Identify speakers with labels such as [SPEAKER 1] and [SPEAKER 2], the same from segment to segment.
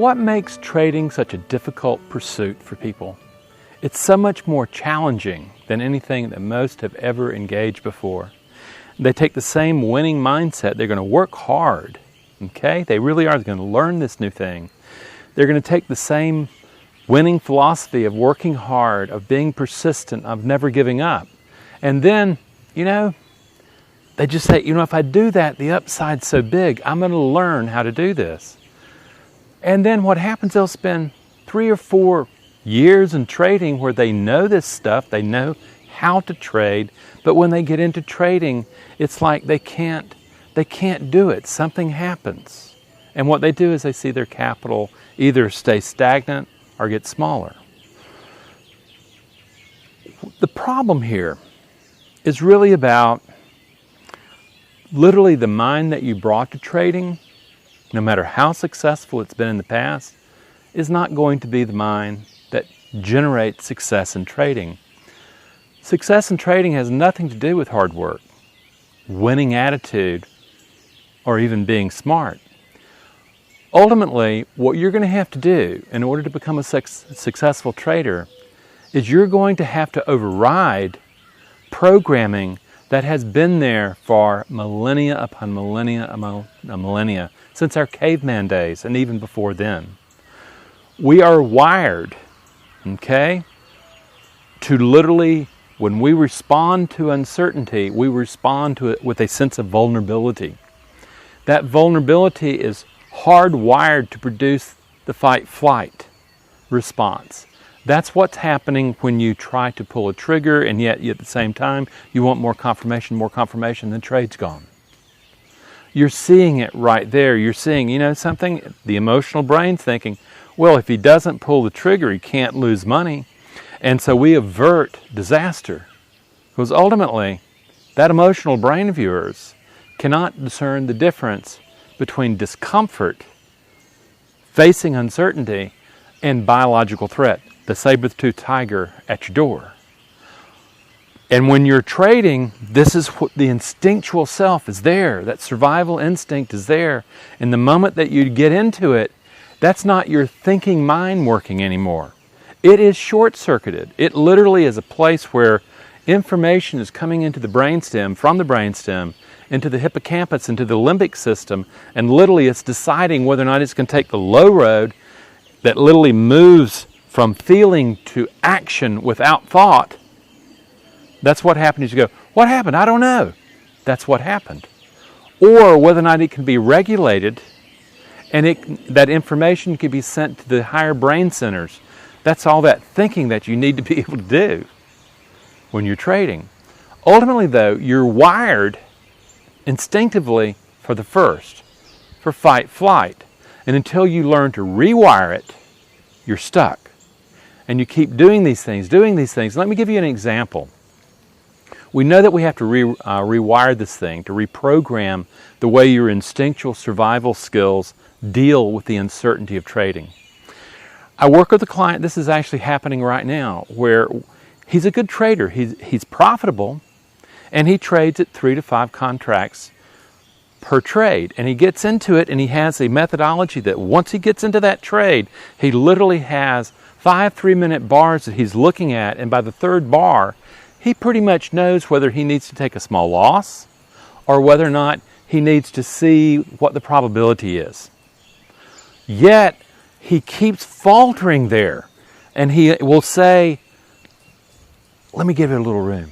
[SPEAKER 1] What makes trading such a difficult pursuit for people? It's so much more challenging than anything that most have ever engaged before. They take the same winning mindset. They're going to work hard, okay? They really are. They're going to learn this new thing. They're going to take the same winning philosophy of working hard, of being persistent, of never giving up. And then, they just say, if I do that, the upside's so big, I'm going to learn how to do this. And then what happens, they'll spend 3 or 4 years in trading where they know this stuff, they know how to trade, but when they get into trading, it's like they can't do it. Something happens. And what they do is they see their capital either stay stagnant or get smaller. The problem here is really about literally the mind that you brought to trading, no matter how successful it's been in the past, is not going to be the mind that generates success in trading. Success in trading has nothing to do with hard work, winning attitude, or even being smart. Ultimately, what you're going to have to do in order to become a successful trader is you're going to have to override programming that has been there for millennia upon millennia upon millennia, since our caveman days and even before then. We are wired, to literally, when we respond to uncertainty, we respond to it with a sense of vulnerability. That vulnerability is hardwired to produce the fight-flight response. That's what's happening when you try to pull a trigger and yet at the same time you want more confirmation, the trade's gone. You're seeing it right there. You're seeing, something, the emotional brain's thinking, well, if he doesn't pull the trigger, he can't lose money. And so we avert disaster. Because ultimately, that emotional brain of yours cannot discern the difference between discomfort, facing uncertainty, and biological threat, the saber-toothed tiger at your door. And when you're trading, this is what the instinctual self is there. That survival instinct is there. And the moment that you get into it, that's not your thinking mind working anymore. It is short-circuited. It literally is a place where information is coming into the brainstem, from the brainstem, into the hippocampus, into the limbic system, and literally it's deciding whether or not it's going to take the low road that literally moves from feeling to action without thought. That's what happened. You go, what happened? I don't know. That's what happened. Or whether or not it can be regulated and that information can be sent to the higher brain centers. That's all that thinking that you need to be able to do when you're trading. Ultimately, though, you're wired instinctively for the first, for fight-flight. And until you learn to rewire it, you're stuck. And you keep doing these things. Let me give you an example. We know that we have to rewire this thing, to reprogram the way your instinctual survival skills deal with the uncertainty of trading. I work with a client, this is actually happening right now, where he's a good trader. He's profitable, and he trades at 3 to 5 contracts per trade. And he gets into it, and he has a methodology that once he gets into that trade, he literally has 5 3-minute bars that he's looking at, and by the 3rd bar, he pretty much knows whether he needs to take a small loss or whether or not he needs to see what the probability is. Yet, he keeps faltering there, and he will say, let me give it a little room.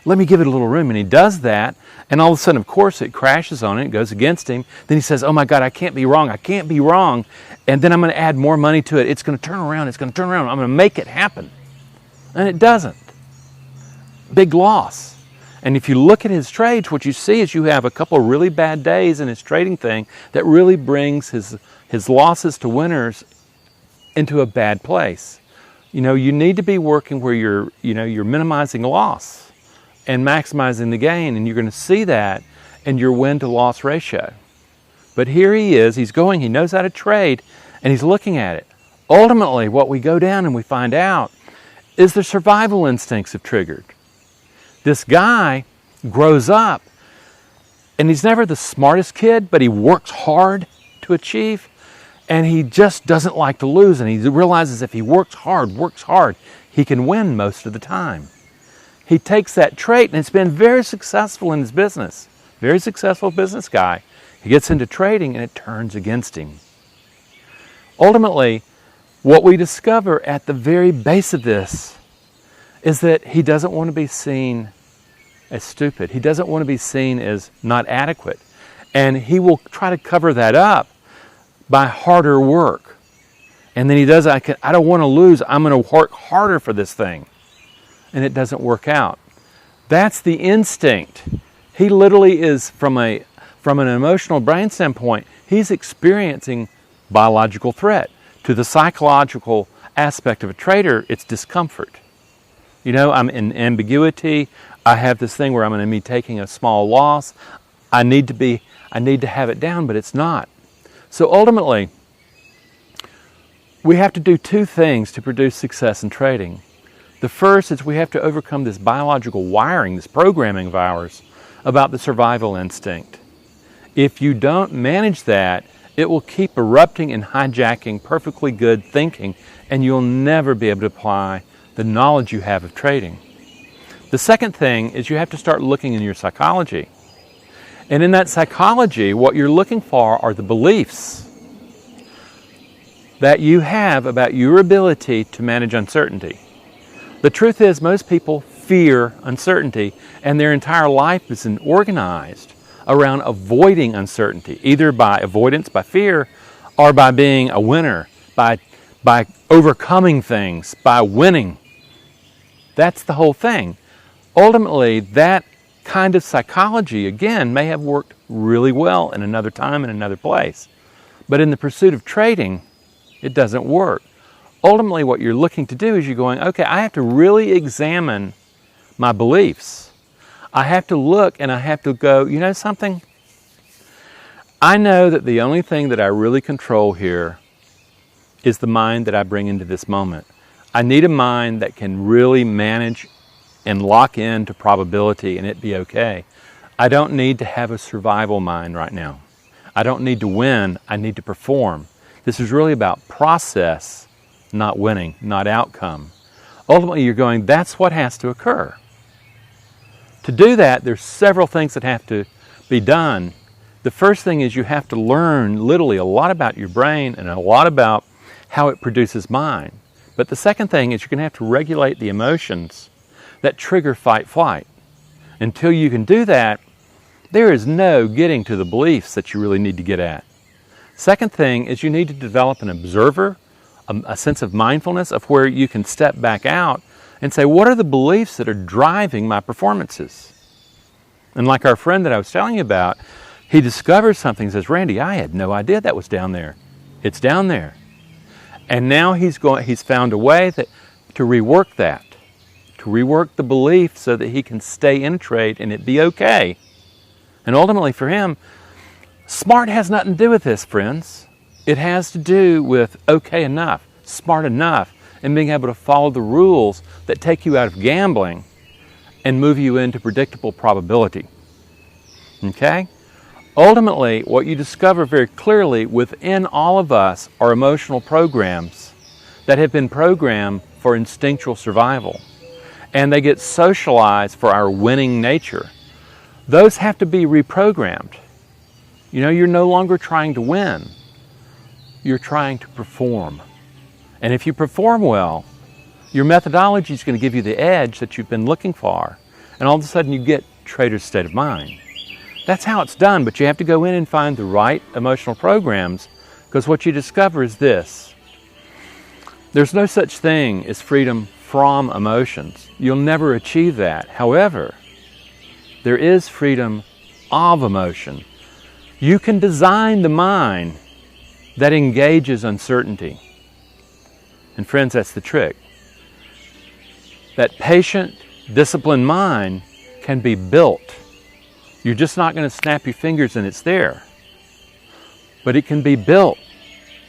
[SPEAKER 1] Let me give it a little room. And he does that, and all of a sudden, of course, it crashes on it, it goes against him. Then he says, oh my God, I can't be wrong. And then I'm going to add more money to it. It's going to turn around. I'm going to make it happen. And it doesn't. Big loss. And if you look at his trades, what you see is you have a couple of really bad days in his trading thing that really brings his losses to winners into a bad place. You need to be working where you're minimizing loss and maximizing the gain, and you're going to see that in your win to loss ratio. But here he is, he knows how to trade, and he's looking at it. Ultimately, what we go down and we find out is the survival instincts have triggered. This guy grows up, and he's never the smartest kid, but he works hard to achieve. And he just doesn't like to lose, and he realizes if he works hard, he can win most of the time. He takes that trait, and it's been very successful in his business. Very successful business guy. He gets into trading, and it turns against him. Ultimately, what we discover at the very base of this is that he doesn't want to be seen as stupid. He doesn't want to be seen as not adequate. And he will try to cover that up by harder work. And then he does, I don't want to lose, I'm going to work harder for this thing. And it doesn't work out. That's the instinct. He literally is, from an emotional brain standpoint, he's experiencing biological threat. To the psychological aspect of a trader, it's discomfort. You know, I'm in ambiguity. I have this thing where I'm going to be taking a small loss. I need to have it down, but it's not. So ultimately, we have to do two things to produce success in trading. The first is we have to overcome this biological wiring, this programming of ours about the survival instinct. If you don't manage that, it will keep erupting and hijacking perfectly good thinking, and you'll never be able to apply the knowledge you have of trading. The second thing is you have to start looking in your psychology. And in that psychology, what you're looking for are the beliefs that you have about your ability to manage uncertainty. The truth is, most people fear uncertainty, and their entire life is organized around avoiding uncertainty, either by avoidance, by fear, or by being a winner, by overcoming things, by winning. That's the whole thing. Ultimately, that kind of psychology, again, may have worked really well in another time, in another place. But in the pursuit of trading, it doesn't work. Ultimately, what you're looking to do is you're going, okay, I have to really examine my beliefs. I have to look and I have to go, you know something? I know that the only thing that I really control here is the mind that I bring into this moment. I need a mind that can really manage and lock into probability and it be okay. I don't need to have a survival mind right now. I don't need to win, I need to perform. This is really about process, not winning, not outcome. Ultimately, you're going, that's what has to occur. To do that, there's several things that have to be done. The first thing is you have to learn literally a lot about your brain and a lot about how it produces mind. But the second thing is you're going to have to regulate the emotions that trigger fight-flight. Until you can do that, there is no getting to the beliefs that you really need to get at. Second thing is you need to develop an observer, a sense of mindfulness of where you can step back out and say, what are the beliefs that are driving my performances? And like our friend that I was telling you about, he discovers something and says, Randy, I had no idea that was down there. It's down there. And now he's found a way to rework that, to rework the belief so that he can stay in a trade and it be okay. And ultimately for him, smart has nothing to do with this, friends. It has to do with okay enough, smart enough, and being able to follow the rules that take you out of gambling and move you into predictable probability. Okay? Ultimately, what you discover very clearly within all of us are emotional programs that have been programmed for instinctual survival. And they get socialized for our winning nature. Those have to be reprogrammed. You know, you're no longer trying to win. You're trying to perform. And if you perform well, your methodology is going to give you the edge that you've been looking for. And all of a sudden you get trader's state of mind. That's how it's done, but you have to go in and find the right emotional programs, because what you discover is this. There's no such thing as freedom from emotions. You'll never achieve that. However, there is freedom of emotion. You can design the mind that engages uncertainty. And friends, that's the trick. That patient, disciplined mind can be built. You're just not going to snap your fingers and it's there. But it can be built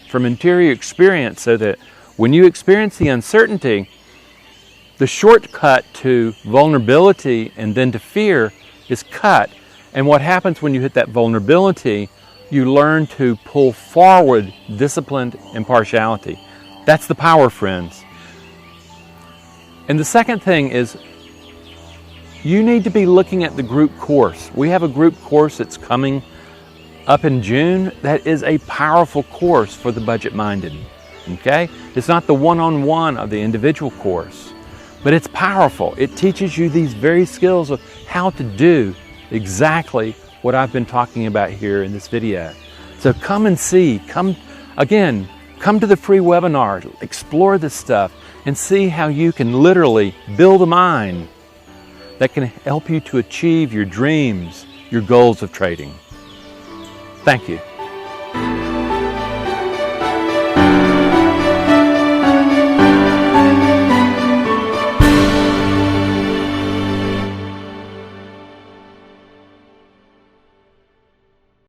[SPEAKER 1] from interior experience so that when you experience the uncertainty, the shortcut to vulnerability and then to fear is cut. And what happens when you hit that vulnerability, you learn to pull forward disciplined impartiality. That's the power, friends. And the second thing is you need to be looking at the group course. We have a group course that's coming up in June. That is a powerful course for the budget-minded. Okay? It's not the one-on-one of the individual course, but it's powerful. It teaches you these very skills of how to do exactly what I've been talking about here in this video. So come and see, come to the free webinar, explore this stuff, and see how you can literally build a mind that can help you to achieve your dreams, your goals of trading. Thank you.